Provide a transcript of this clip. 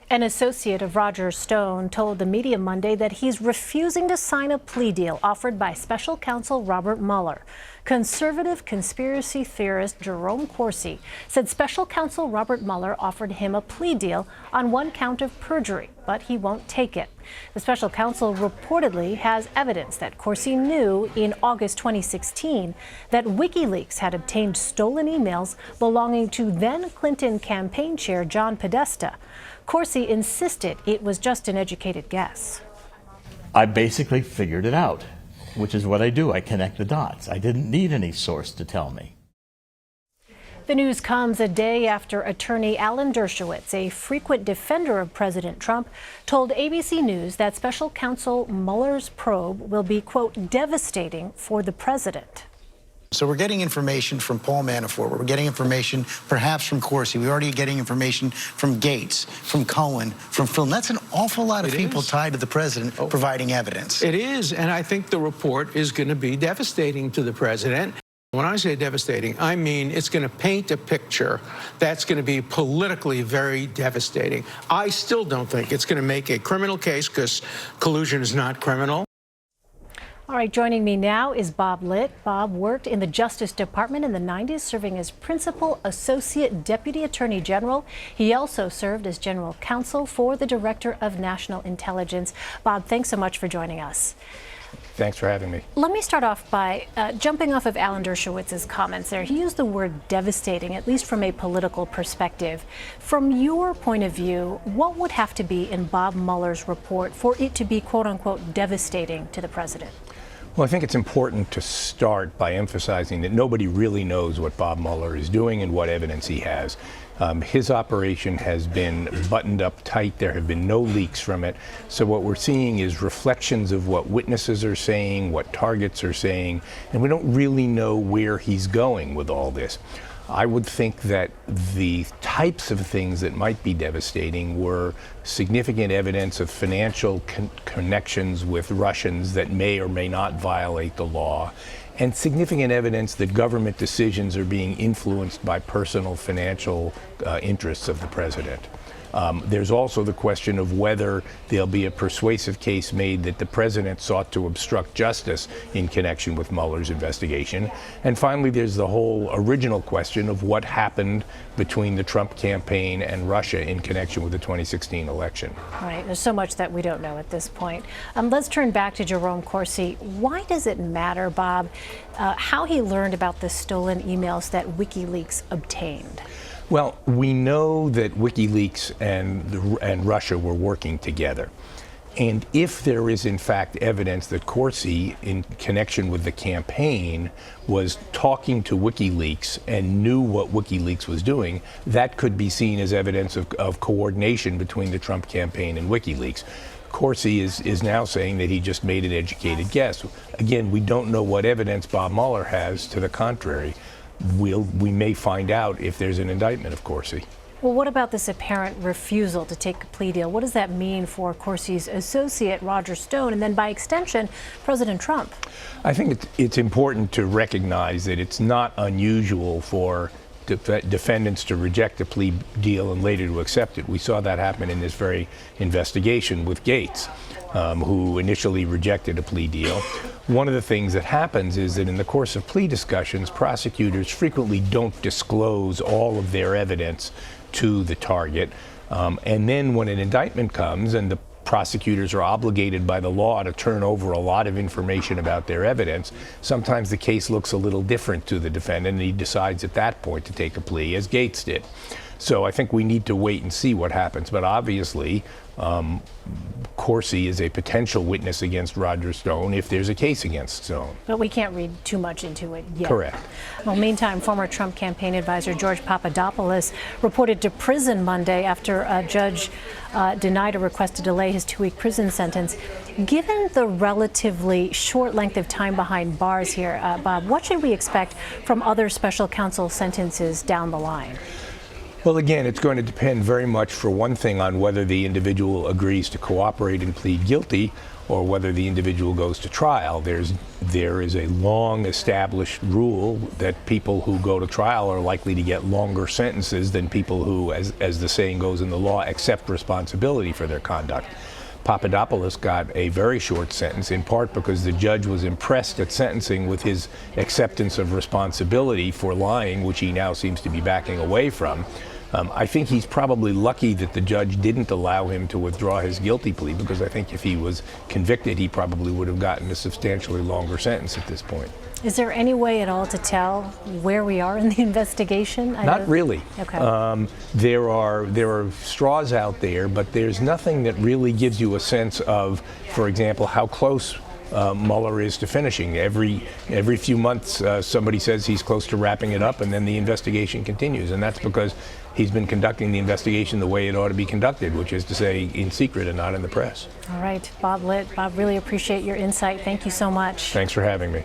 An associate of Roger Stone told the media Monday that he's refusing to sign a plea deal offered by special counsel Robert Mueller. Conservative conspiracy theorist Jerome Corsi said special counsel Robert Mueller offered him a plea deal on one count of perjury, but he won't take it. The special counsel reportedly has evidence that Corsi knew in August 2016 that WikiLeaks had obtained stolen emails belonging to then Clinton campaign chair John Podesta. Corsi insisted it was just an educated guess. I basically figured it out, which is what I do. I connect the dots. I didn't need any source to tell me. The news comes a day after attorney Alan Dershowitz, a frequent defender of President Trump, told ABC News that special counsel Mueller's probe will be, quote, devastating for the president. So we're getting information from Paul Manafort. We're getting information perhaps from Corsi. We're already getting information from Gates, from Cohen, from Phil. That's an awful lot of people tied to the president providing evidence. It is, and I think the report is going to be devastating to the president. When I say devastating, I mean it's going to paint a picture that's going to be politically very devastating. I still don't think it's going to make a criminal case because collusion is not criminal. All right, joining me now is Bob Litt. Bob worked in the Justice Department in the 90s, serving as Principal Associate Deputy Attorney General. He also served as General Counsel for the Director of National Intelligence. Bob, thanks so much for joining us. Thanks for having me. Let me start off by jumping off of Alan Dershowitz's comments there. He used the word devastating, at least from a political perspective. From your point of view, what would have to be in Bob Mueller's report for it to be, quote unquote, devastating to the president? Well, I think it's important to start by emphasizing that nobody really knows what Bob Mueller is doing and what evidence he has. His operation has been buttoned up tight. There have been no leaks from it. So what we're seeing is reflections of what witnesses are saying, what targets are saying, and we don't really know where he's going with all this. I would think that the types of things that might be devastating were significant evidence of financial connections with Russians that may or may not violate the law, and significant evidence that government decisions are being influenced by personal financial interests of the president. There's also the question of whether there'll be a persuasive case made that the president sought to obstruct justice in connection with Mueller's investigation. And finally, there's the whole original question of what happened between the Trump campaign and Russia in connection with the 2016 election. All right, there's so much that we don't know at this point. Let's turn back to Jerome Corsi. Why does it matter, Bob, how he learned about the stolen emails that WikiLeaks obtained? Well, we know that WikiLeaks and Russia were working together. And if there is, in fact, evidence that Corsi, in connection with the campaign, was talking to WikiLeaks and knew what WikiLeaks was doing, that could be seen as evidence of coordination between the Trump campaign and WikiLeaks. Corsi is now saying that he just made an educated guess. Again, we don't know what evidence Bob Mueller has to the contrary. We may find out if there's an indictment of Corsi. Well, what about this apparent refusal to take a plea deal? What does that mean for Corsi's associate, Roger Stone, and then by extension, President Trump? I think it's important to recognize that it's not unusual for defendants to reject a plea deal and later to accept it. We saw that happen in this very investigation with Gates, who initially rejected a plea deal. One of the things that happens is that in the course of plea discussions, prosecutors frequently don't disclose all of their evidence to the target. And then when an indictment comes and the prosecutors are obligated by the law to turn over a lot of information about their evidence, sometimes the case looks a little different to the defendant, and he decides at that point to take a plea, as Gates did. So I think we need to wait and see what happens. But obviously, Corsi is a potential witness against Roger Stone if there's a case against Stone. But we can't read too much into it yet. Correct. Well, meantime, former Trump campaign advisor George Papadopoulos reported to prison Monday after a judge denied a request to delay his 2-week prison sentence. Given the relatively short length of time behind bars here, Bob, what should we expect from other special counsel sentences down the line? Well, again, it's going to depend very much, for one thing, on whether the individual agrees to cooperate and plead guilty, or whether the individual goes to trial. There is a long established rule that people who go to trial are likely to get longer sentences than people who, as the saying goes in the law, accept responsibility for their conduct. Papadopoulos got a very short sentence, in part because the judge was impressed at sentencing with his acceptance of responsibility for lying, which he now seems to be backing away from. I think he's probably lucky that the judge didn't allow him to withdraw his guilty plea, because I think if he was convicted, he probably would have gotten a substantially longer sentence at this point. Is there any way at all to tell where we are in the investigation? Not really. Okay. There are straws out there, but there's nothing that really gives you a sense of, for example, how close Mueller is to finishing. Every few months, somebody says he's close to wrapping it up, and then the investigation continues. And that's because he's been conducting the investigation the way it ought to be conducted, which is to say in secret and not in the press. All right, Bob Litt. Bob, really appreciate your insight. Thank you so much. Thanks for having me.